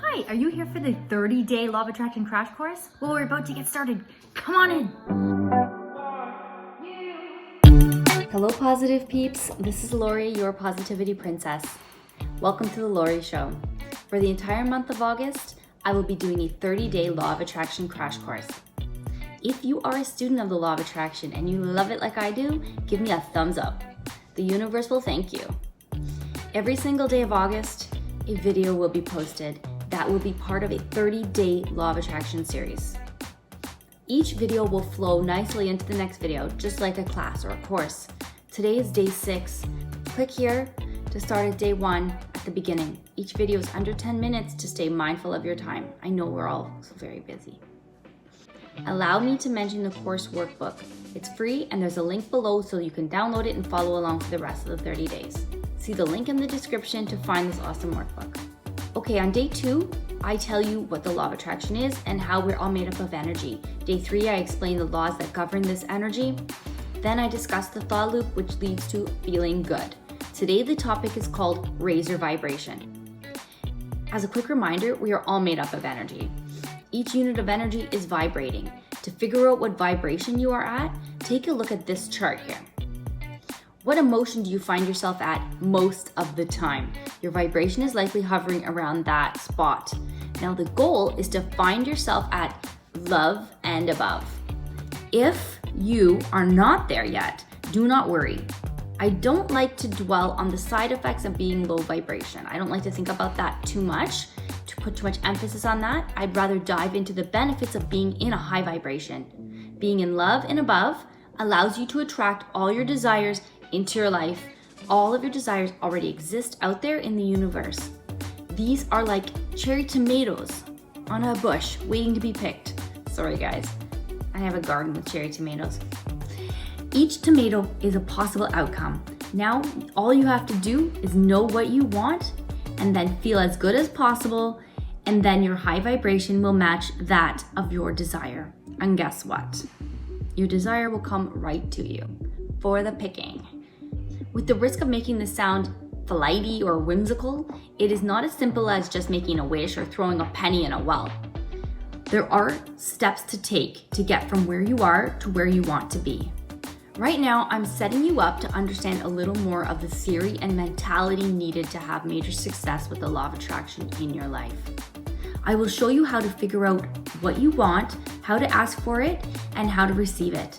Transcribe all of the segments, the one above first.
Hi, are you here for the 30-day Law of Attraction crash course? Well, we're about to get started. Come on in. Hello, positive peeps. This is Lori, your positivity princess. Welcome to the Lori Show. For the entire month of August, I will be doing a 30-day Law of Attraction crash course. If you are a student of the Law of Attraction and you love it like I do, give me a thumbs up. The universe will thank you. Every single day of August, a video will be posted that will be part of a 30-day Law of Attraction series. Each video will flow nicely into the next video, just like a class or a course. Today is day 6. Click here to start at day 1 at the beginning. Each video is under 10 minutes to stay mindful of your time. I know we're all so very busy. Allow me to mention the course workbook. It's free and there's a link below so you can download it and follow along for the rest of the 30 days. See the link in the description to find this awesome workbook. Okay, on day 2, I tell you what the Law of Attraction is and how we're all made up of energy. Day 3, I explain the laws that govern this energy. Then I discuss the thought loop, which leads to feeling good. Today, the topic is called Raise Your Vibration. As a quick reminder, we are all made up of energy. Each unit of energy is vibrating. To figure out what vibration you are at, take a look at this chart here. What emotion do you find yourself at most of the time? Your vibration is likely hovering around that spot. Now the goal is to find yourself at love and above. If you are not there yet, do not worry. I don't like to dwell on the side effects of being low vibration. I don't like to think about that too much, to put too much emphasis on that. I'd rather dive into the benefits of being in a high vibration. Being in love and above allows you to attract all your desires into your life. All of your desires already exist out there in the universe. These are like cherry tomatoes on a bush waiting to be picked. Sorry guys, I have a garden with cherry tomatoes. Each tomato is a possible outcome. Now, all you have to do is know what you want and then feel as good as possible, and then your high vibration will match that of your desire. And guess what? Your desire will come right to you for the picking. With the risk of making this sound flighty or whimsical, it is not as simple as just making a wish or throwing a penny in a well. There are steps to take to get from where you are to where you want to be. Right now, I'm setting you up to understand a little more of the theory and mentality needed to have major success with the Law of Attraction in your life. I will show you how to figure out what you want, how to ask for it, and how to receive it.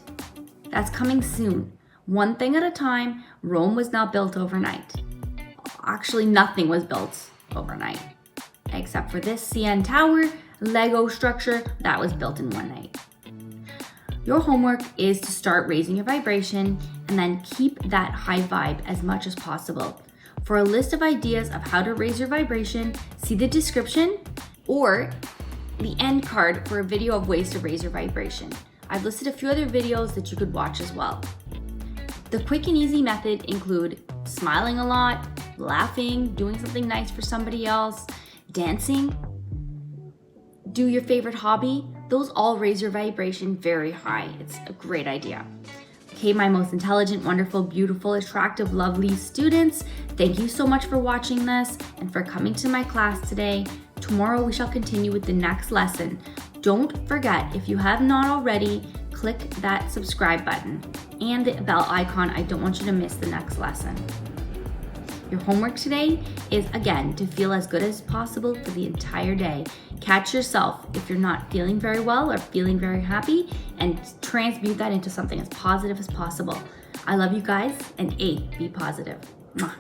That's coming soon. One thing at a time. Rome was not built overnight. Actually, nothing was built overnight, except for this CN Tower Lego structure that was built in one night. Your homework is to start raising your vibration and then keep that high vibe as much as possible. For a list of ideas of how to raise your vibration, see the description or the end card for a video of ways to raise your vibration. I've listed a few other videos that you could watch as well. The quick and easy method include smiling a lot, laughing, doing something nice for somebody else, dancing, do your favorite hobby. Those all raise your vibration very high. It's a great idea. Okay, my most intelligent, wonderful, beautiful, attractive, lovely students, thank you so much for watching this and for coming to my class today. Tomorrow we shall continue with the next lesson. Don't forget, if you have not already, click that subscribe button and the bell icon. I don't want you to miss the next lesson. Your homework today is, again, to feel as good as possible for the entire day. Catch yourself if you're not feeling very well or feeling very happy and transmute that into something as positive as possible. I love you guys, and be positive. Mwah.